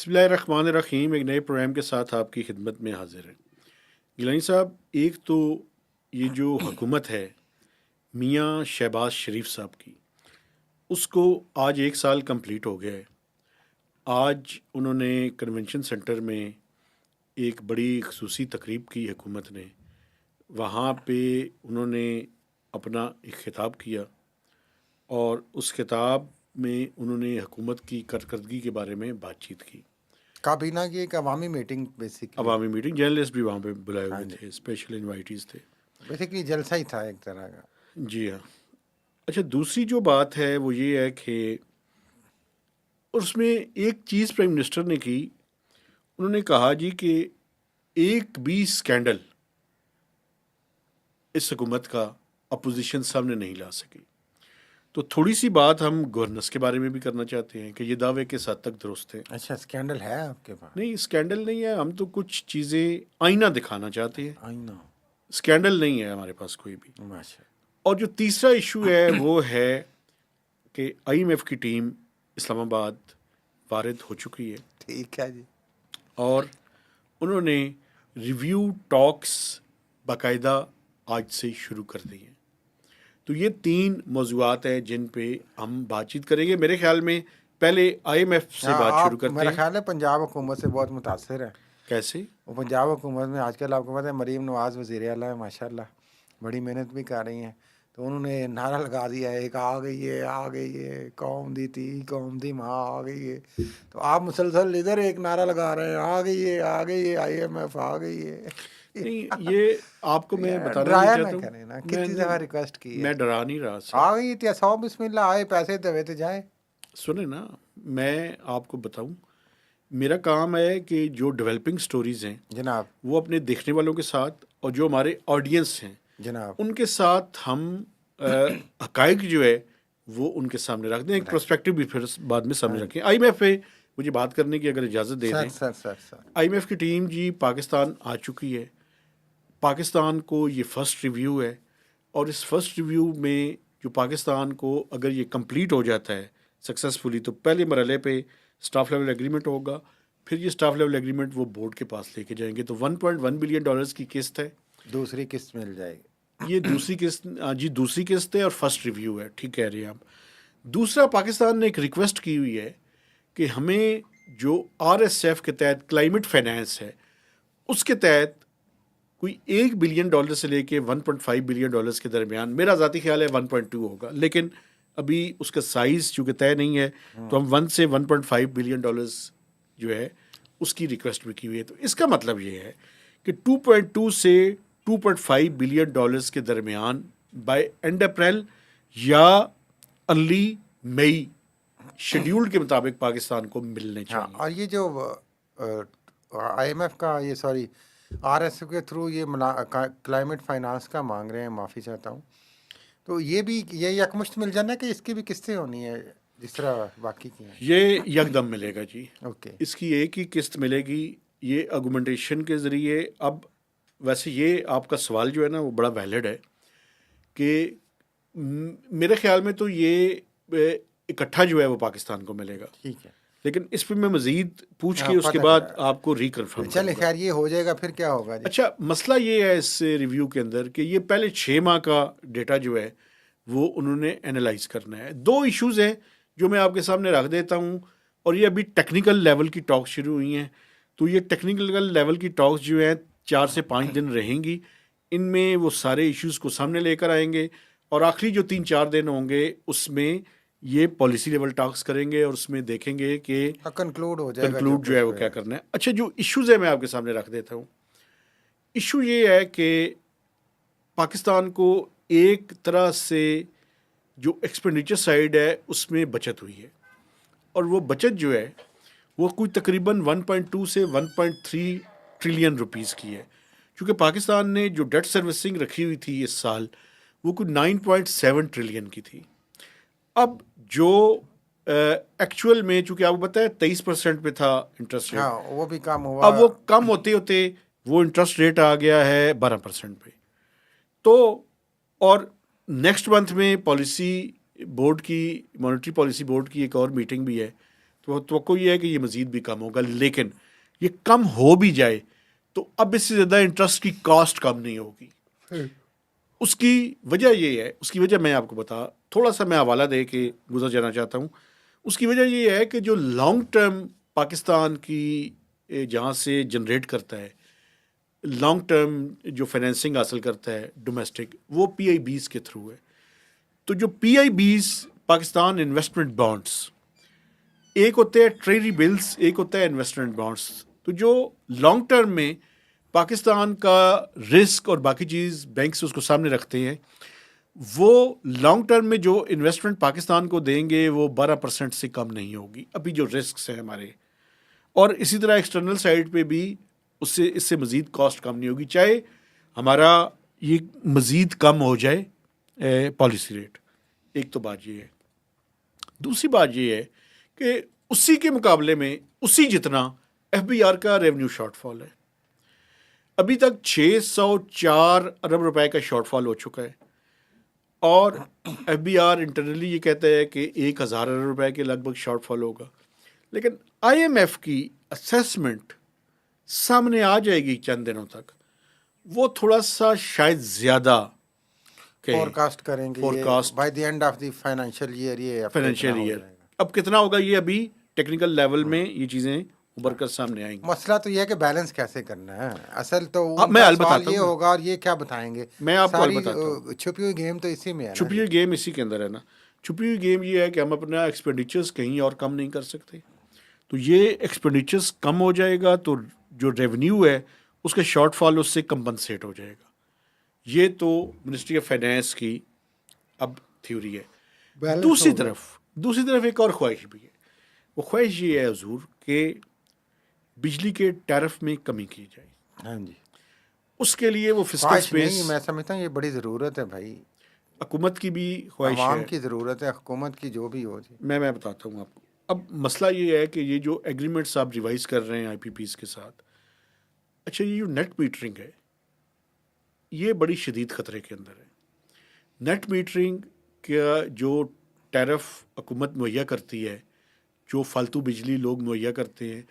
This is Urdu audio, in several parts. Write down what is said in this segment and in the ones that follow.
بسم اللہ الرحمن الرحیم. ایک نئے پروگرام کے ساتھ آپ کی خدمت میں حاضر ہیں. گیلانی صاحب، ایک تو یہ جو حکومت ہے میاں شہباز شریف صاحب کی، اس کو آج 1 سال کمپلیٹ ہو گیا ہے. آج انہوں نے کنونشن سینٹر میں ایک بڑی خصوصی تقریب کی حکومت نے. وہاں پہ انہوں نے اپنا ایک خطاب کیا اور اس خطاب میں انہوں نے حکومت کی کارکردگی کے بارے میں بات چیت کی. کابینہ کی ایک عوامی میٹنگ بیسکلی. عوامی میٹنگ، جرنلسٹ بھی وہاں پہ بلائے ہوئے تھے، اسپیشل انوائٹیز تھے. بیسکلی جلسہ ہی تھا ایک طرح کا. جی ہاں. اچھا، دوسری جو بات ہے وہ یہ ہے کہ اس میں ایک چیز پرائم منسٹر نے کی. انہوں نے کہا جی کہ ایک بھی اسکینڈل اس حکومت کا اپوزیشن سامنے نہیں لا سکی. تو تھوڑی سی بات ہم گورننس کے بارے میں بھی کرنا چاہتے ہیں کہ یہ دعوے کس حد تک درست ہیں. اچھا، اسکینڈل ہے آپ کے پاس؟ نہیں، اسکینڈل نہیں ہے. ہم تو کچھ چیزیں آئینہ دکھانا چاہتے ہیں. آئی نو. اسکینڈل نہیں ہے ہمارے پاس کوئی بھی. ماشاء. اور جو تیسرا ایشو ہے وہ ہے کہ آئی ایم ایف کی ٹیم اسلام آباد وارد ہو چکی ہے ٹھیک ہے جی. اور انہوں نے ریویو ٹاکس باقاعدہ آج سے شروع کر دی ہیں. تو یہ 3 موضوعات ہیں جن پہ ہم بات چیت کریں گے. میرے خیال میں پہلے آئی ایم ایف سے بات شروع آپ کرتے میرا ہیں. خیال ہے پنجاب حکومت سے بہت متاثر ہے. کیسے؟ وہ پنجاب حکومت میں آج کل آپ کو پتہ ہے مریم نواز وزیر اعلیٰ ہے، ماشاء اللہ بڑی محنت بھی کر رہی ہیں. تو انہوں نے نعرہ لگا دیا ہے ایک آ گئی ہے قوم دی تھی قوم دی ماں آ گئی ہے. تو آپ مسلسل ادھر ایک نعرہ لگا رہے ہیں آ گئی ہے آئی ایم ایف آ گئی ہے. نہیں، یہ آپ کو میں بتانا نہیں ڈرایا نہ چاہتا ہوں. کریں نا، میں کتنی دفعہ ریکویسٹ کی ہے. میں ڈرا نہیں رہا سر. آ گئی تھی 100 بسم اللہ آئے پیسے دوے تو جائے. سنیں نا، میں آپ کو بتاؤں، میرا کام ہے کہ جو ڈیولپنگ سٹوریز ہیں جناب وہ اپنے دیکھنے والوں کے ساتھ اور جو ہمارے آڈینس ہیں جناب ان کے ساتھ ہم حقائق جو ہے وہ ان کے سامنے رکھ دیں. ایک پرسپیکٹو بھی پھر بعد میں سامنے رکھیں. آئی ایم ایف پہ مجھے بات کرنے کی اگر اجازت دے دیں. سر آئی ایم ایف کی ٹیم جی پاکستان آ چکی ہے. پاکستان کو یہ فرسٹ ریویو ہے اور اس فرسٹ ریویو میں جو پاکستان کو اگر یہ کمپلیٹ ہو جاتا ہے سکسیزفلی تو پہلے مرحلے پہ اسٹاف لیول ایگریمنٹ ہوگا. پھر یہ اسٹاف لیول ایگریمنٹ وہ بورڈ کے پاس لے کے جائیں گے. تو $1.1 بلین کی قسط ہے. دوسری قسط مل جائے گی. یہ دوسری قسط جی دوسری قسط ہے اور فرسٹ ریویو ہے. ٹھیک کہہ رہے ہیں آپ. دوسرا، پاکستان نے ایک ریکویسٹ کی ہوئی ہے کہ ہمیں جو RSF کے تحت کلائمیٹ فائنانس ہے اس کے تحت کوئی $1 بلین سے لے کے $1.5 بلین کے درمیان، میرا ذاتی خیال ہے 1.2 ہوگا لیکن ابھی اس کا سائز چونکہ طے نہیں ہے تو ہم 1 سے $1.5 بلین جو ہے اس کی ریکویسٹ بھی کی ہوئی ہے. تو اس کا مطلب یہ ہے کہ 2.2 سے $2.5 بلین کے درمیان بائی اینڈ اپریل یا ارلی مئی شیڈیول کے مطابق پاکستان کو ملنے ہاں. چاہیے. اور یہ جو آئی ایم ایف کا یہ سوری RSF کے تھرو یہ کلائمیٹ فائنانس کا مانگ رہے ہیں، معافی چاہتا ہوں. تو یہ بھی یہ یکمشت مل جانا کہ اس کی بھی قسطیں ہونی ہے جس طرح باقی کی ہیں؟ یہ یکدم ملے گا جی. اوکے. اس کی ایک ہی قسط ملے گی. یہ آگومنٹیشن کے ذریعے. اب ویسے یہ آپ کا سوال جو ہے نا وہ بڑا ویلڈ ہے کہ میرے خیال میں تو یہ اکٹھا جو ہے وہ پاکستان کو ملے گا. ٹھیک ہے. لیکن اس پہ میں مزید پوچھ کے اس کے بعد آپ کو ریکنفرم کروں چلیں گا. خیر یہ ہو جائے گا پھر کیا ہوگا جی. اچھا، مسئلہ یہ ہے اس ریویو کے اندر کہ یہ پہلے 6 ماہ کا ڈیٹا جو ہے وہ انہوں نے اینالائز کرنا ہے. 2 ایشوز ہیں جو میں آپ کے سامنے رکھ دیتا ہوں اور یہ ابھی ٹیکنیکل لیول کی ٹاکس شروع ہوئی ہیں. تو یہ ٹیکنیکل لیول کی ٹاکس جو ہیں 4 سے 5 دن رہیں گی. ان میں وہ سارے ایشوز کو سامنے لے کر آئیں گے اور آخری جو 3-4 دن ہوں گے اس میں یہ پالیسی لیول ٹاکس کریں گے اور اس میں دیکھیں گے کہ کنکلوڈ ہو جائے گا کنکلوڈ جو ہے وہ کیا کرنا ہے. اچھا، جو ایشوز ہیں میں آپ کے سامنے رکھ دیتا ہوں. ایشو یہ ہے کہ پاکستان کو ایک طرح سے جو ایکسپینڈیچر سائڈ ہے اس میں بچت ہوئی ہے اور وہ بچت جو ہے وہ کوئی تقریباً 1.2 سے 1.3 ٹریلین روپیز کی ہے. چونکہ پاکستان نے جو ڈیٹ سروسنگ رکھی ہوئی تھی اس سال وہ کوئی 9.7 ٹریلین کی تھی. اب جو ایکچوئل میں چونکہ آپ کو پتہ ہے 23% پہ تھا انٹرسٹ ریٹ. ہاں وہ بھی کم ہوا. اب وہ کم ہوتے ہوتے وہ انٹرسٹ ریٹ آ گیا ہے 12% پہ. تو اور نیکسٹ منتھ میں پالیسی بورڈ کی مانیٹری پالیسی بورڈ کی ایک اور میٹنگ بھی ہے تو توقع یہ ہے کہ یہ مزید بھی کم ہوگا، لیکن یہ کم ہو بھی جائے تو اب اس سے زیادہ انٹرسٹ کی کاسٹ کم نہیں ہوگی. اس کی وجہ یہ ہے، اس کی وجہ میں آپ کو تھوڑا سا میں حوالہ دے کے گزر جانا چاہتا ہوں. اس کی وجہ یہ ہے کہ جو لانگ ٹرم پاکستان کی جہاں سے جنریٹ کرتا ہے، لانگ ٹرم جو فائنینسنگ حاصل کرتا ہے ڈومیسٹک، وہ پی آئی بیز کے تھرو ہے. تو جو پی آئی بیز پاکستان انویسٹمنٹ بانڈس، ایک ہوتے ہیں ٹریری بلز، ایک ہوتا ہے انویسٹمنٹ بانڈس. تو جو لانگ ٹرم میں پاکستان کا رسک اور باقی چیز بینکس اس کو سامنے رکھتے ہیں، وہ لانگ ٹرم میں جو انویسٹمنٹ پاکستان کو دیں گے وہ 12% سے کم نہیں ہوگی ابھی جو رسکس ہیں ہمارے. اور اسی طرح ایکسٹرنل سائڈ پہ بھی اس سے مزید کاسٹ کم نہیں ہوگی، چاہے ہمارا یہ مزید کم ہو جائے پالیسی ریٹ. ایک تو بات یہ ہے. دوسری بات یہ ہے کہ اسی کے مقابلے میں اسی جتنا ایف بی آر کا ریونیو شارٹ فال ہے. ابھی تک 604 ارب روپے کا شارٹ فال ہو چکا ہے، اور ایف بی آر انٹرنلی یہ کہتا ہے کہ 1000 ارب روپے کے لگ بھگ شارٹ فال ہوگا. لیکن آئی ایم ایف کی اسیسمنٹ سامنے آ جائے گی چند دنوں تک، وہ تھوڑا سا شاید زیادہ فور کاسٹ کریں گے forecast by the end of the financial year. یہ فائنینشیل ایئر اب کتنا ہوگا یہ ابھی ٹیکنیکل لیول میں یہ چیزیں ابھر کر سامنے آئیں گی. مسئلہ تو یہ ہے کہ بیلنس کیسے کرنا ہے. اصل تو میں سوال یہ ہوگا، اور یہ کیا بتائیں گے. میں آپ کو ساری بتاتا ہوں. چھپی ہوئی گیم تو اسی میں ہے. چھپی ہوئی گیم اسی کے اندر ہے نا. چھپی ہوئی گیم یہ ہے کہ ہم اپنا ایکسپینڈیچرز کہیں اور کم نہیں کر سکتے. تو یہ ایکسپینڈیچرز کم ہو جائے گا تو جو ریونیو ہے اس کا شارٹ فال اس سے کمپنسیٹ ہو جائے گا. یہ تو منسٹری آف فائنینس کی اب تھیوری ہے. دوسری طرف ایک اور خواہش بھی ہے. وہ خواہش یہ ہے حضور کہ بجلی کے ٹیرف میں کمی کی جائے. ہاں جی، اس کے لیے وہ فسکل خواہش اسپیس نہیں، میں سمجھتا ہوں یہ بڑی ضرورت ہے بھائی. حکومت کی بھی خواہش ہے، عوام کی ضرورت ہے، حکومت کی جو بھی ہو جی. میں بتاتا ہوں آپ کو. اب مسئلہ یہ ہے کہ یہ جو ایگریمنٹس آپ ریوائز کر رہے ہیں آئی پی پیز کے ساتھ، اچھا یہ جو نیٹ میٹرنگ ہے یہ بڑی شدید خطرے کے اندر ہے. نیٹ میٹرنگ کا جو ٹیرف حکومت مہیا کرتی ہے، جو فالتو بجلی لوگ مہیا کرتے ہیں،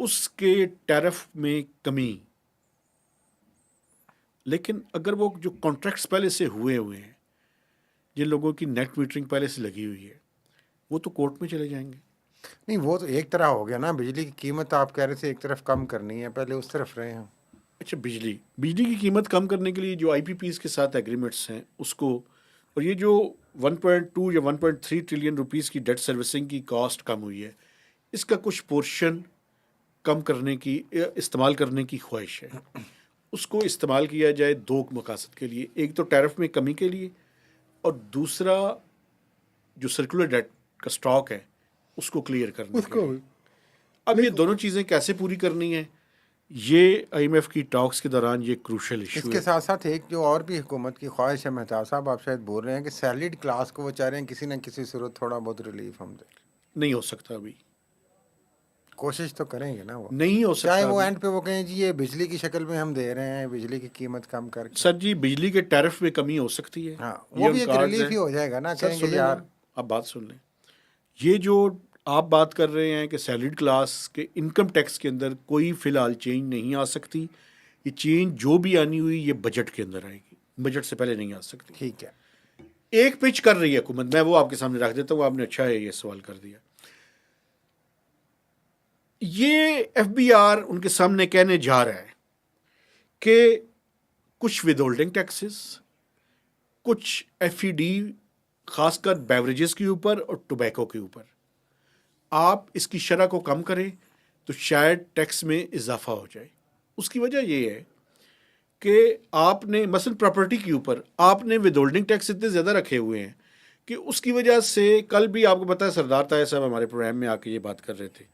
اس کے ٹیرف میں کمی. لیکن اگر وہ جو کانٹریکٹس پہلے سے ہوئے ہیں، جن لوگوں کی نیٹ میٹرنگ پہلے سے لگی ہوئی ہے، وہ تو کورٹ میں چلے جائیں گے. نہیں، وہ تو ایک طرح ہو گیا نا. بجلی کی قیمت آپ کہہ رہے تھے ایک طرف کم کرنی ہے، پہلے اس طرف رہے ہیں. اچھا بجلی کی قیمت کم کرنے کے لیے جو آئی پی پیز کے ساتھ ایگریمنٹس ہیں اس کو، اور یہ جو 1.2 یا 1.3 ٹریلین روپیز کی ڈیٹ سروسنگ کی کاسٹ کم ہوئی ہے، اس کا کچھ پورشن کم کرنے کی، استعمال کرنے کی خواہش ہے. اس کو استعمال کیا جائے دو مقاصد کے لیے. ایک تو ٹیرف میں کمی کے لیے، اور دوسرا جو سرکولر ڈیٹ کا سٹاک ہے اس کو کلیئر کرنے کے لیے. اب یہ دونوں چیزیں کیسے پوری کرنی ہیں، یہ آئی ایم ایف کی ٹاکس کے دوران یہ کروشل ایشو ہے. اس کے ساتھ ساتھ ایک جو اور بھی حکومت کی خواہش ہے، مہتاب صاحب آپ شاید بول رہے ہیں کہ سیلریڈ کلاس کو وہ چاہ رہے ہیں کسی نہ کسی صورت تھوڑا بہت ریلیف ہم دیں. نہیں ہو سکتا ابھی. کوشش تو کریں گے نا. وہ نہیں ہو سکتا چاہے وہ اینڈ پہ وہ کہیں جی یہ بجلی کی شکل میں ہم دے رہے ہیں، بجلی کی قیمت کم کر کے. سر جی بجلی کے ٹیرف میں کمی ہو سکتی ہے. ہاں، وہ بھی ایک ریلیف ہی ہو جائے گا نا. کہیں گے یار آپ بات سن لیں. یہ جو آپ بات کر رہے ہیں کہ سیلریڈ کلاس کے انکم ٹیکس کے اندر کوئی فی الحال چینج نہیں آ سکتی. یہ چینج جو بھی آنی ہوئی یہ بجٹ کے اندر آئے گی، بجٹ سے پہلے نہیں آ سکتی. ٹھیک ہے. ایک پچ کر رہی ہے حکومت، میں وہ آپ کے سامنے رکھ دیتا ہوں. آپ نے اچھا ہے یہ سوال کر دیا. یہ ایف بی آر ان کے سامنے کہنے جا رہا ہے کہ کچھ ود ہولڈنگ ٹیکسز، کچھ ایف ای ڈی خاص کر بیوریجز کے اوپر اور ٹوبیکو کے اوپر آپ اس کی شرح کو کم کریں تو شاید ٹیکس میں اضافہ ہو جائے. اس کی وجہ یہ ہے کہ آپ نے مثلا پراپرٹی کے اوپر آپ نے ود ہولڈنگ ٹیکس اتنے زیادہ رکھے ہوئے ہیں کہ اس کی وجہ سے، کل بھی آپ کو پتا ہے سردار طاہر صاحب ہمارے پروگرام میں آ کے یہ بات کر رہے تھے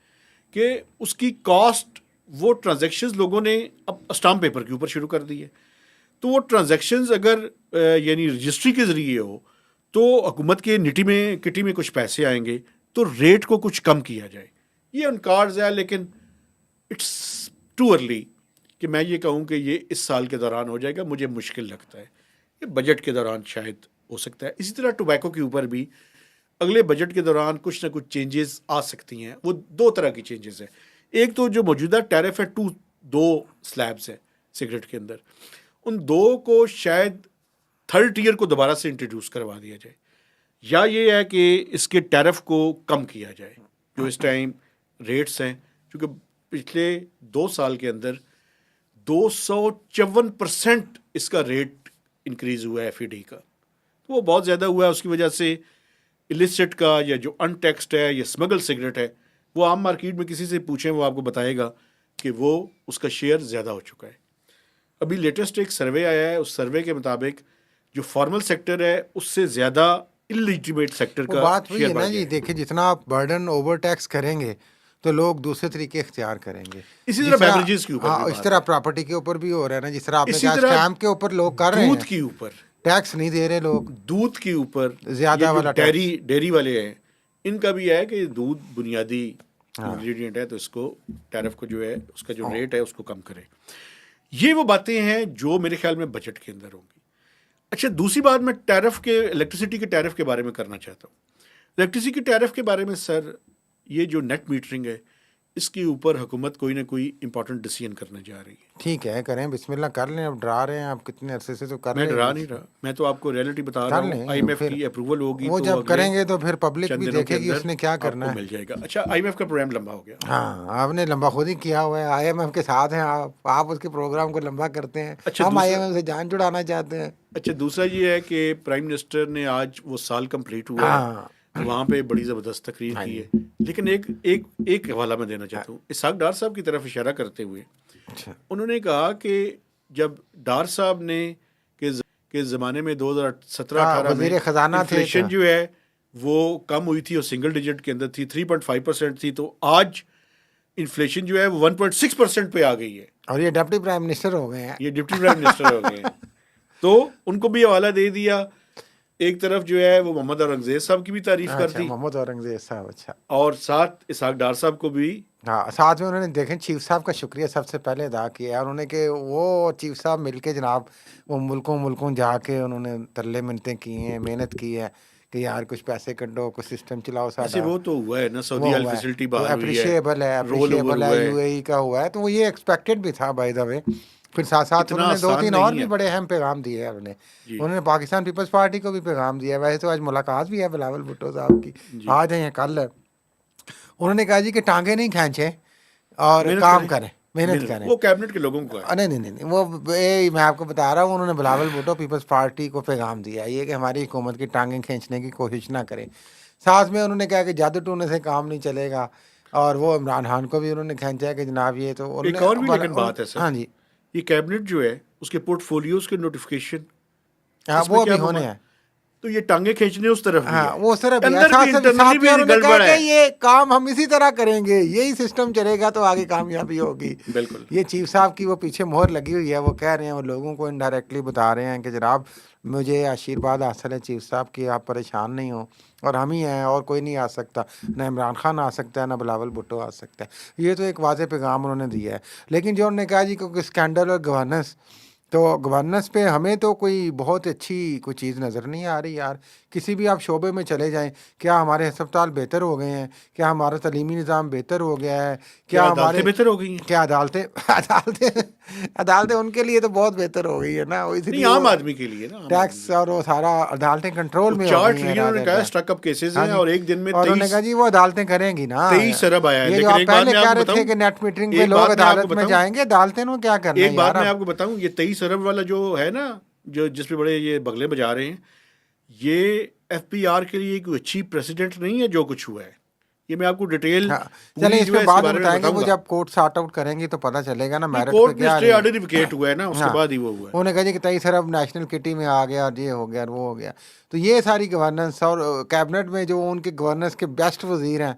کہ اس کی کاسٹ، وہ ٹرانزیکشنز لوگوں نے اب اسٹامپ پیپر کے اوپر شروع کر دی ہے. تو وہ ٹرانزیکشنز اگر یعنی رجسٹری کے ذریعے ہو تو حکومت کے کٹی میں کچھ پیسے آئیں گے تو ریٹ کو کچھ کم کیا جائے. یہ ان کارڈز ہے، لیکن اٹس ٹو ارلی کہ میں یہ کہوں کہ یہ اس سال کے دوران ہو جائے گا. مجھے مشکل لگتا ہے یہ بجٹ کے دوران شاید ہو سکتا ہے. اسی طرح ٹوبیکو کے اوپر بھی اگلے بجٹ کے دوران کچھ نہ کچھ چینجز آ سکتی ہیں. وہ دو طرح کی چینجز ہیں. ایک تو جو موجودہ ٹیرف ہے دو سلیبس ہیں سگریٹ کے اندر, ان دو کو شاید تھرڈ ٹیئر کو دوبارہ سے انٹروڈیوس کروا دیا جائے, یا یہ ہے کہ اس کے ٹیرف کو کم کیا جائے. جو اس ٹائم ریٹس ہیں, کیونکہ پچھلے 2 سال کے اندر 254% اس کا ریٹ انکریز ہوا ہے ایف ای ڈی کا, تو وہ بہت زیادہ ہوا ہے. اس کی وجہ سے السٹ کا یا جو ان ٹیکسڈ ہے یا اسمگل سگریٹ ہے, وہ عام مارکیٹ میں کسی سے پوچھیں وہ آپ کو بتائے گا کہ وہ اس کا شیئر زیادہ ہو چکا ہے. ابھی لیٹسٹ ایک سروے آیا ہے, اس سروے کے مطابق جو فارمل سیکٹر ہے اس سے زیادہ انلیجیمیٹ سیکٹر کا بات وہی ہے شیئر نا بڑھ جی. گیا ہے. دیکھیں جتنا آپ برڈن اوور ٹیکس کریں گے تو لوگ دوسرے طریقے اختیار کریں گے. اسی طرح بیوریجز کے اوپر ہاں بھی اس بات طرح ہے. پراپرٹی کے اوپر بھی ہو رہا ہے نا, جس طرح آپ نے اسی کہا طرح اسٹیمپ کے اوپر لوگ کر رہے دودھ ہیں, کے اوپر ٹیکس نہیں دے رہے لوگ, دودھ کے اوپر زیادہ یہ جو والا ٹیکس. ڈیری والے ہیں ان کا بھی ہے کہ دودھ بنیادی انگریڈینٹ ہے, تو اس کو ٹیرف کو جو ہے اس کا جو ریٹ ہے اس کو کم کرے. یہ وہ باتیں ہیں جو میرے خیال میں بجٹ کے اندر ہوں گی. اچھا, دوسری بات میں ٹیرف کے الیکٹریسٹی کے ٹیرف کے بارے میں کرنا چاہتا ہوں. الیکٹریسٹی کے ٹیرف کے بارے میں سر, یہ جو نیٹ میٹرنگ ہے اس کے اوپر حکومت کوئی نہ کوئی امپورٹنٹ ڈیسیژن کرنے جا رہی ہے. ٹھیک ہے, کریں بسم اللہ کر لیں. اب ڈرا رہے ہیں آپ کتنے عرصے سے, تو کر میں لیں. ڈرا نہیں رہا, میں تو آپ کو ریئلٹی بتا رہا کر ہوں. لیں آئی ایم ایف پھر کی اپروول ہوگی وہ تو جب اگلے کریں گے تو پھر پبلک چند بھی دنوں کے دیکھے گی اس اندر نے کیا آپ کرنا کو ہے. مل جائے گا. اچھا, آئی ایم ایف کا پروگرام لمبا ہو گیا. ہاں, آپ نے لمبا خود ہی کیا ہوا ہے. آئی ایم ایف کے ساتھ ہیں آپ اس کے پروگرام کو لمبا کرتے ہیں. اچھا, ہم آئی دوسرا ایم ایف سے جان چھڑانا چاہتے ہیں. اچھا دوسرا یہ ہے کہ پرائم منسٹر نے آج وہ سال کمپلیٹ ہوا ہے, ہاں تو وہاں پہ بڑی زبردست تقریر کی ہے. لیکن ایک حوالہ میں دینا چاہتا ہوں اسحاق ڈار صاحب کی طرف اشارہ کرتے ہوئے. اچھا, انہوں نے کہا کہ جب ڈار صاحب نے کے زمانے میں 2017-18 میں وزیر خزانہ تھے انفلیشن جو ہے وہ کم ہوئی تھی اور سنگل ڈیجٹ کے اندر تھی, 3.5% تھی, تو آج انفلیشن جو ہے وہ 1.6% پہ آ گئی ہے. اور یہ ڈپٹی پرائم منسٹر ہو گئے ہیں. یہ ڈپٹی پرائم منسٹر ہو گئے ہیں. تو ان کو بھی حوالہ دے دیا. ایک طرف جو ہے وہ محمد اورنگزیب صاحب کی بھی تعریف کر اچھا, دی, محمد اورنگزیب صاحب. اچھا, اور ساتھ اسحاق ڈار صاحب کو بھی. ہاں, ساتھ میں انہوں نے دیکھیں چیف صاحب کا شکریہ سب سے پہلے ادا کیا ہے انہوں نے, کہ وہ چیف صاحب مل کے جناب وہ ملکوں جا کے انہوں نے ترلے منتیں کی ہیں, محنت کی ہے کہ یار کچھ پیسے کڈو, کچھ سسٹم چلاؤ ایسے ساڈا. وہ تو ہوا ہے نا, وہ سعودی ہوا ہے فیسلٹی تو بحال ہوئی ہے, اپریشیبل ہے, یو اے ای کا ہوا ہے, تو وہ یہ ایکسپیکٹڈ بھی تھا بائی دا وے. پھر ساتھ ساتھ اتنا انہوں نے 2-3 آسان اور نہیں بھی ہے. بڑے اہم پیغام دیے ہیں. جی انہوں نے پاکستان پیپلز پارٹی کو بھی پیغام دیا ہے. ویسے تو آج ملاقات بھی ہے بلاول بھٹو صاحب کی, جی, آج ہیں کل. انہوں نے کہا جی کہ ٹانگیں نہیں کھینچیں اور محنت کام کریں, محنت کریں. وہ کیبنٹ کے لوگوں کو ہے. نہیں, وہ میں آپ کو بتا رہا ہوں, انہوں نے بلاول بھٹو پیپلز پارٹی کو پیغام دیا یہ کہ ہماری حکومت کی ٹانگیں کھینچنے کی کوشش نہ کریں. ساتھ میں انہوں نے کہا کہ جادو ٹونے سے کام نہیں چلے گا, اور وہ عمران خان کو بھی انہوں نے کھینچا ہے کہ جناب یہ تو انہوں ایک اور بھی لیکن نے. بات ہے سر, ہاں جی, یہ کیبنٹ جو ہے اس کے پورٹ فولیوز کے نوٹیفیکیشن ہاں, اس میں وہ کیا بھی ہونے ہیں. تو یہ ٹانگیں کھینچنے اس طرف بھی ہاں, ہے, وہ سر اندر بھی انٹرنلی بھی انہوں نے کہا گڑبڑ کہ ہے. یہ کام ہم اسی طرح کریں گے, یہی سسٹم چلے گا تو آگے کامیابی ہوگی. بالکل. یہ چیف صاحب کی وہ پیچھے مہر لگی ہوئی ہے, وہ کہہ رہے ہیں, وہ لوگوں کو انڈائریکٹلی بتا رہے ہیں کہ جناب مجھے آشیرواد حاصل ہے چیف صاحب کی, آپ پریشان نہیں ہوں, اور ہم ہی ہیں, اور کوئی نہیں آ سکتا, نہ عمران خان آ سکتا ہے, نہ بلاول بھٹو آ سکتا ہے. یہ تو ایک واضح پیغام انہوں نے دیا ہے. لیکن جو انہوں نے کہا جی کیونکہ اسکینڈل اور گورننس, تو گورننس پہ ہمیں تو کوئی بہت اچھی کوئی چیز نظر نہیں آ رہی یار. کسی بھی آپ شعبے میں چلے جائیں, کیا ہمارے ہسپتال بہتر ہو گئے ہیں, کیا ہمارا تعلیمی نظام بہتر ہو گیا ہے, کیا ہمارے بہتر ہو گئی ہیں, کیا عدالتیں ان کے لیے تو بہت بہتر ہو گئی ہے نا, اس نہیں لیے عام آدمی کے لیے نا, ٹیکس اور وہ سارا عدالتیں کنٹرول میں ہو 4 گئی ہیں. ٹریلین نے کہا اسٹک اپ کیسز ہیں, اور ایک دن میں اور انہوں نے کہا جی وہ عدالتیں کریں گی نا, 23 ارب آیا ہے. یہ جو لیکن آپ ایک بات پہلے میں کہہ آپ رہے کو تھے کہ بتاؤں, نیٹ میٹرنگ پہ لوگ عدالت میں جائیں گے, عدالتیں نو کیا کرنا ہے. ایک بات میں آپ کو بتاؤں, یہ 23 ارب والا جو ہے نا, جو جس پہ بڑے یہ بغلے بجا رہے ہیں, یہ ایف پی آر کے لیے کوئی اچھی پریسیڈنٹ نہیں ہے جو کچھ ہوا ہے. یہ میں آپ کو ڈیٹیل چلیں اس پہ بعد میں بتائیں گے, وہ جب کورٹ سارٹ آؤٹ کریں گی تو پتہ چلے گا نا میرٹ پہ کورٹ میں کیا اسٹے آرڈر ویکیٹ ہوا ہے نا, اس کے بعد ہی وہ ہوا ہے. انہوں نے کہا جی کہ 23 ارب نیشنل کٹی میں آ گیا, اور یہ ہو گیا اور وہ ہو گیا. تو یہ ساری گورننس, اور کیبنٹ میں جو ان کے گورننس کے بیسٹ وزیر ہیں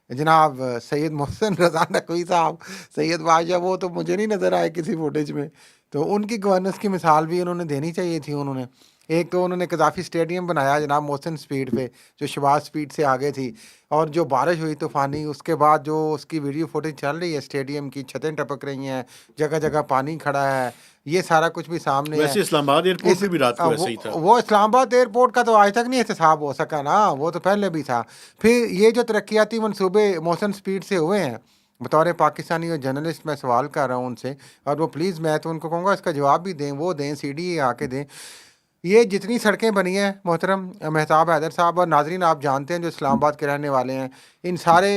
جناب سید محسن رضا نقوی صاحب, سید بادشاہ, وہ تو مجھے نہیں نظر آئے کسی فوٹیج میں. تو ان کی گورننس کی مثال بھی انہوں نے دینی چاہیے تھی. انہوں نے ایک تو انہوں نے قذافی اسٹیڈیم بنایا جناب محسن سپیڈ پہ, جو شباز سپیڈ سے آگے تھی, اور جو بارش ہوئی طوفانی, اس کے بعد جو اس کی ویڈیو فوٹیج چل رہی ہے اسٹیڈیم کی, چھتیں ٹپک رہی ہیں, جگہ جگہ پانی کھڑا ہے, یہ سارا کچھ بھی سامنے ہے. ویسے اسلام آباد ایئرپورٹ پہ بھی رات کو ایسا ہی تھا. وہ اسلام آباد ایئرپورٹ کا تو آج تک نہیں احتساب ہو سکا نا, وہ تو پہلے بھی تھا. پھر یہ جو ترقیاتی منصوبے محسن سپیڈ سے ہوئے ہیں, بطور پاکستانی اور جرنلسٹ میں سوال کر رہا ہوں ان سے, اور وہ پلیز میں تو ان کو کہوں گا اس کا جواب بھی دیں, وہ دیں, سی ڈی آ کے دیں. یہ جتنی سڑکیں بنی ہیں محترم مہتاب حیدر صاحب, اور ناظرین آپ جانتے ہیں جو اسلام آباد کے رہنے والے ہیں, ان سارے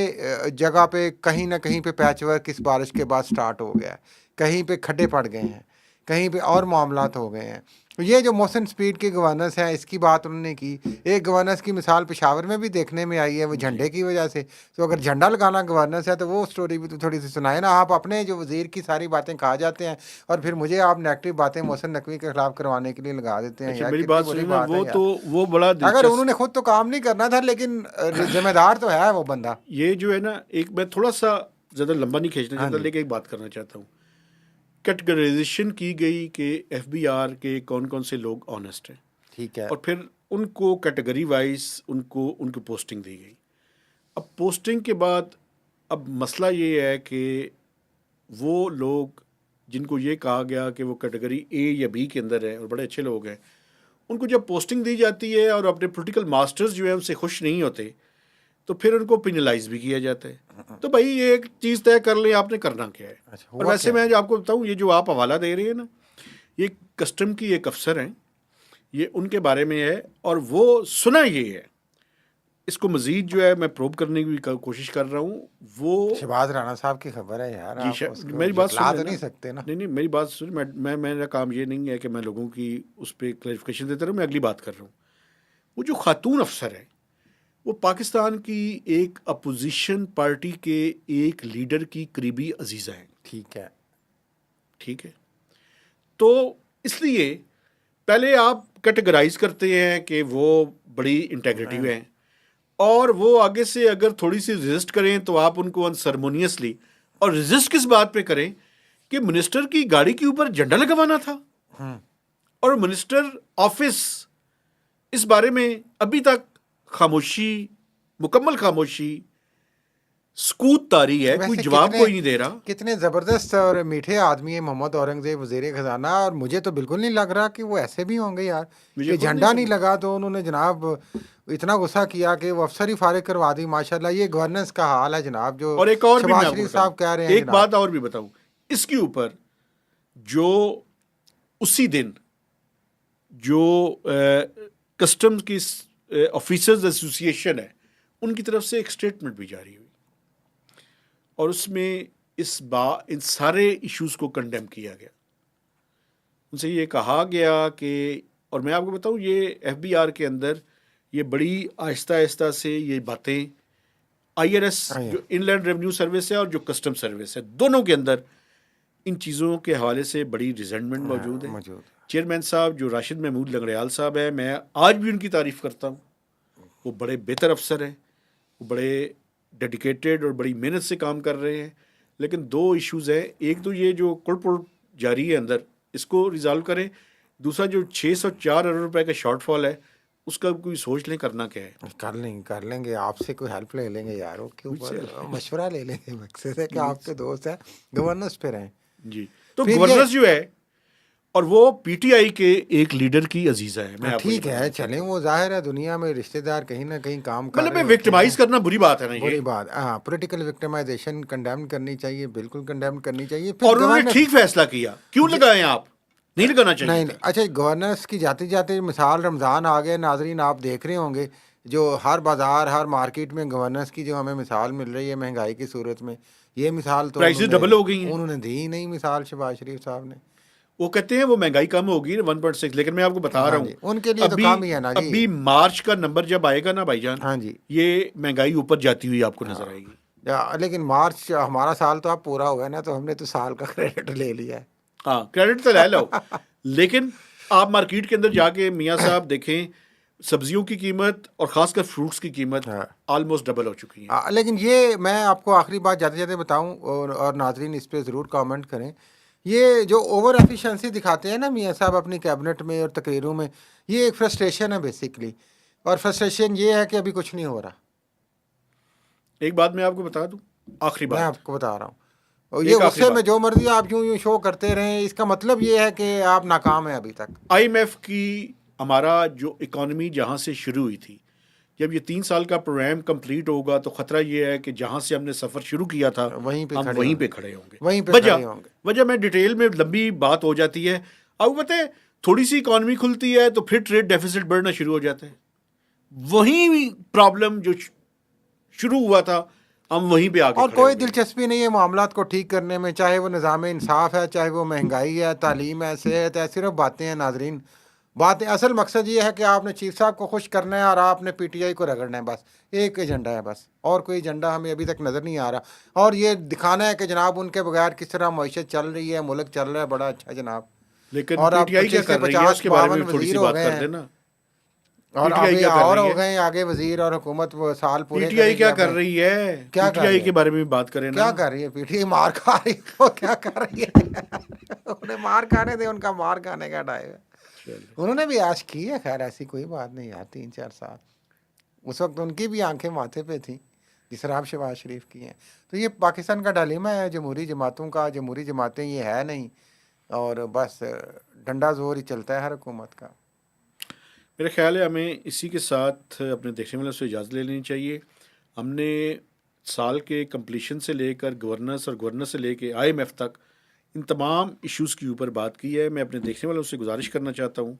جگہ پہ کہیں نہ کہیں پہ پیچ ورک اس بارش کے بعد سٹارٹ ہو گیا ہے, کہیں پہ کھڈے پڑ گئے ہیں, کہیں پہ اور معاملات ہو گئے ہیں. یہ جو محسن سپیڈ کی گورننس ہے, اس کی بات انہوں نے کی. ایک گورننس کی مثال پشاور میں بھی دیکھنے میں آئی ہے, وہ جھنڈے کی وجہ سے. تو اگر جھنڈا لگانا گورننس ہے تو وہ سٹوری بھی تو تھوڑی سی سنائے نا. آپ اپنے جو وزیر کی ساری باتیں کہا جاتے ہیں, اور پھر مجھے آپ نیگیٹو باتیں محسن نقوی کے خلاف کروانے کے لیے لگا دیتے ہیں. یار میری کتنی بات بری سنیں نا, بات ہے وہ یار. تو وہ بڑا اگر دلچسپ, انہوں نے خود تو کام نہیں کرنا تھا, لیکن ذمہ دار تو ہے وہ بندہ. یہ جو ہے نا, ایک میں تھوڑا سا زیادہ لمبا نہیں کھینچنا چاہتا, لیکن ایک بات کرنا چاہتا ہوں. کیٹیگرائزیشن کی گئی کہ ایف بی آر کے کون کون سے لوگ آنیسٹ ہیں, ٹھیک ہے, اور پھر ان کو کیٹیگری وائز ان کو پوسٹنگ دی گئی. اب پوسٹنگ کے بعد اب مسئلہ یہ ہے کہ وہ لوگ جن کو یہ کہا گیا کہ وہ کیٹیگری اے یا بی کے اندر ہے اور بڑے اچھے لوگ ہیں, ان کو جب پوسٹنگ دی جاتی ہے اور اپنے پولیٹیکل ماسٹرز جو ہیں ان سے خوش نہیں ہوتے, تو پھر ان کو پینلائز بھی کیا جاتا ہے. تو بھائی یہ ایک چیز طے کر لیں آپ نے کرنا کیا ہے. اور ویسے میں آپ کو بتاؤں, یہ جو آپ حوالہ دے رہے ہیں نا, یہ کسٹم کی ایک افسر ہیں, یہ ان کے بارے میں ہے, اور وہ سنا یہ ہے. اس کو مزید جو ہے میں پروب کرنے کی کوشش کر رہا ہوں. وہ شہباز رانا صاحب کی خبر ہے یار, جی آپ اس کو میری بات جھٹلا سن تو لیں نہیں نا. سکتے نا. نہیں میری بات سن, میرا کام یہ نہیں ہے کہ میں لوگوں کی اس پہ کلیریفیکیشن دیتا رہوں. میں اگلی بات کر رہا ہوں. وہ جو خاتون افسر ہے, وہ پاکستان کی ایک اپوزیشن پارٹی کے ایک لیڈر کی قریبی عزیزہ ہیں. ٹھیک ہے, ٹھیک ہے, تو اس لیے پہلے آپ کیٹیگرائز کرتے ہیں کہ وہ بڑی انٹیگریٹیو ہیں, اور وہ آگے سے اگر تھوڑی سی ریزسٹ کریں تو آپ ان کو انسرمونیسلی, اور ریزسٹ کس بات پہ کریں کہ منسٹر کی گاڑی کے اوپر جھنڈا لگوانا تھا, اور منسٹر آفس اس بارے میں ابھی تک خاموشی, مکمل خاموشی, سکوت طاری ہے, کوئی جواب کوئی نہیں دے رہا. کتنے زبردست اور میٹھے آدمی ہیں محمد اورنگزیب وزیر خزانہ, اور مجھے تو بالکل نہیں لگ رہا کہ وہ ایسے بھی ہوں گے یار. کہ جھنڈا نہیں لگا تو انہوں نے جناب اتنا غصہ کیا کہ وہ افسر ہی فارغ کروا دی. ماشاءاللہ یہ گورننس کا حال ہے جناب, جو اور ایک اور بھی شہباز شریف صاحب کہہ رہے ہیں. ایک بات اور بھی بتاؤں اس کے اوپر, جو اسی دن جو کسٹمز کی آفیسرز ایسوسی ایشن ہے, ان کی طرف سے ایک اسٹیٹمنٹ بھی جاری ہوئی, اور اس میں ان سارے ایشوز کو کنڈیم کیا گیا. ان سے یہ کہا گیا کہ, اور میں آپ کو بتاؤں یہ ایف بی آر کے اندر یہ بڑی آہستہ آہستہ سے یہ باتیں, آئی آر ایس جو ان لینڈ ریونیو سروس ہے اور جو کسٹم سروس ہے, دونوں کے اندر ان چیزوں کے حوالے سے بڑی ریزنٹمنٹ موجود ہے. چیئرمین صاحب جو راشد محمود لنگڑیال صاحب ہیں, میں آج بھی ان کی تعریف کرتا ہوں. وہ بڑے بہتر افسر ہیں, وہ بڑے ڈیڈیکیٹڈ اور بڑی محنت سے کام کر رہے ہیں. لیکن دو ایشوز ہیں, ایک تو یہ جو کڑپڑ جاری ہے اندر, اس کو ریزالو کریں. دوسرا جو 604 ارب روپے کا شارٹ فال ہے, اس کا کوئی سوچ لیں کرنا کیا ہے. کر لیں گے, آپ سے کوئی ہیلپ لے لیں گے یار, کے اوپر مشورہ لے لیں گے. مقصد ہے کہ آپ کے دوست ہیں, گورننس پہ رہیں. جی, تو گورننس جو ہے, اور وہ پی ٹی آئی کے ایک لیڈر کی عزیزہ ہے. ٹھیک ہے, چلیں, وہ ظاہر ہے دنیا میں رشتہ دار کہیں نہ کہیں کام کر رہے ہیں. وکٹمائز کرنا بری بات ہے نا, بری بات. ہاں, پولیٹیکل وکٹمائزیشن کنڈیم کرنی چاہیے, بالکل کنڈیم کرنی چاہیے. اور انہوں نے ٹھیک فیصلہ کیا, کیوں لگائیں آپ, نہیں لگانا چاہیے. نہیں, اچھا, گورننس کی جاتے جاتے مثال رمضان آ گئے. ناظرین آپ دیکھ رہے ہوں گے جو ہر بازار, ہر مارکیٹ میں گورننس کی جو ہمیں مثال مل رہی ہے مہنگائی کی صورت میں, یہ مثال تو پرائسز ڈبل ہو گئی ہیں. انہوں نے دی نہیں مثال شہباز شریف صاحب نے. وہ کہتے ہیں وہ مہنگائی کم ہوگی 1.6, لیکن میں آپ کو بتا رہا ہوں ان کے لیے تو کام ہی ہے نا جی. ابھی مارچ کا نمبر جب آئے گا نا بھائی جان, ہاں جی, یہ مہنگائی اوپر جاتی ہوئی آپ کو نظر آئے گی. لیکن مارچ ہمارا سال تو اب پورا ہو گیا نا, تو ہم نے تو سال کا کریڈٹ لے لیا ہے. ہاں, کریڈٹ تو لے لو, لیکن آپ مارکیٹ کے اندر جا کے میاں صاحب دیکھیں, سبزیوں کی قیمت اور خاص کر فروٹس کی قیمت آلموسٹ ڈبل ہو چکی ہے. لیکن یہ میں آپ کو آخری بات جاتے جاتے بتاؤں, اور ناظرین اس پہ ضرور کامنٹ کریں یہ جو اوور ایفیشنسی دکھاتے ہیں نا میاں صاحب اپنی کیبنٹ میں اور تقریروں میں، یہ ایک فرسٹریشن ہے بیسکلی، اور فرسٹریشن یہ ہے کہ ابھی کچھ نہیں ہو رہا. ایک بات میں آپ کو بتا دوں، آخری میں بات، آپ کو بتا رہا ہوں، اور ایک یہ آخری غصے میں بات. جو مرضی آپ یوں شو کرتے رہیں، اس کا مطلب یہ ہے کہ آپ ناکام ہیں ابھی تک. IMF کی ہمارا جو اکانومی جہاں سے شروع ہوئی تھی، جب یہ 3 سال کا پروگرام کمپلیٹ ہوگا تو خطرہ یہ ہے کہ جہاں سے ہم نے سفر شروع کیا تھا وہیں پہ ہم کھڑے وہیں ہوں پہ گے، کھڑے ہوں گے. وہیں پہ وجہ کھڑے ہوں گے. وجہ میں ڈیٹیل میں لمبی بات ہو جاتی ہے. اب پتہ ہے تھوڑی سی اکانومی کھلتی ہے تو پھر ٹریڈ ڈیفیسٹ بڑھنا شروع ہو جاتا ہے. وہیں پرابلم جو شروع ہوا تھا ہم وہیں پہ آ کے اور کھڑے کوئی ہو گئے. دلچسپی نہیں ہے معاملات کو ٹھیک کرنے میں، چاہے وہ نظام انصاف ہے، چاہے وہ مہنگائی ہے، تعلیم ہے، صحت ہے، صرف باتیں ہیں ناظرین، باتیں. اصل مقصد یہ ہے کہ آپ نے چیف صاحب کو خوش کرنا ہے اور آپ نے PTI کو رگڑنا ہے، بس ایک ایجنڈا ہے بس، اور کوئی ایجنڈا ہمیں ابھی تک نظر نہیں آ رہا. اور یہ دکھانا ہے کہ جناب ان کے بغیر کس طرح معیشت چل رہی ہے، ملک چل رہا ہے بڑا اچھا جناب. لیکن اور اب PTI کیا 25 سے کر رہی ہے اس 50 کے بارے میں 52 بھی تھوڑی وزیر سی ہو بات گئے کر ہیں، دینا. اور PTI ابھی کیا کر اور رہی ہو ہے؟ گئے ہیں آگے وزیر، اور حکومت وہ سال پورے PTI کرے گی. کیا اب کر رہی ہے؟ کیا کر PTI رہی کے ہے؟ بارے میں بھی بات کریں نا. کیا کر رہی ہے PTI؟ مار کھا رہی ہے. وہ کیا کر رہی ہے؟ انہیں مار کھانے دے، ان کا مار کھانے کا ٹائم ہے. چلے. انہوں نے بھی عیش کی ہے، خیر ایسی کوئی بات نہیں یار. 3-4 سال اس وقت ان کی بھی آنکھیں ماتھے پہ تھیں جس طرح آپ شہباز شریف کی ہیں. تو یہ پاکستان کا ڈائلیما ہے جمہوری جماعتوں کا. جمہوری جماعتیں یہ ہے نہیں، اور بس ڈنڈا زور ہی چلتا ہے ہر حکومت کا. میرا خیال ہے ہمیں اسی کے ساتھ اپنے دیکھنے والوں سے اجازت لے لینی چاہیے. ہم نے سال کے کمپلیشن سے لے کر گورننس اور گورننس سے لے کے IMF تک ان تمام ایشوز کے اوپر بات کی ہے. میں اپنے دیکھنے والوں سے گزارش کرنا چاہتا ہوں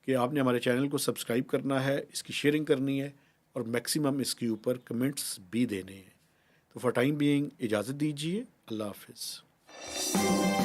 کہ آپ نے ہمارے چینل کو سبسکرائب کرنا ہے، اس کی شیئرنگ کرنی ہے، اور میکسیمم اس کے اوپر کمنٹس بھی دینے ہیں. تو فار ٹائم بینگ اجازت دیجیے. اللہ حافظ.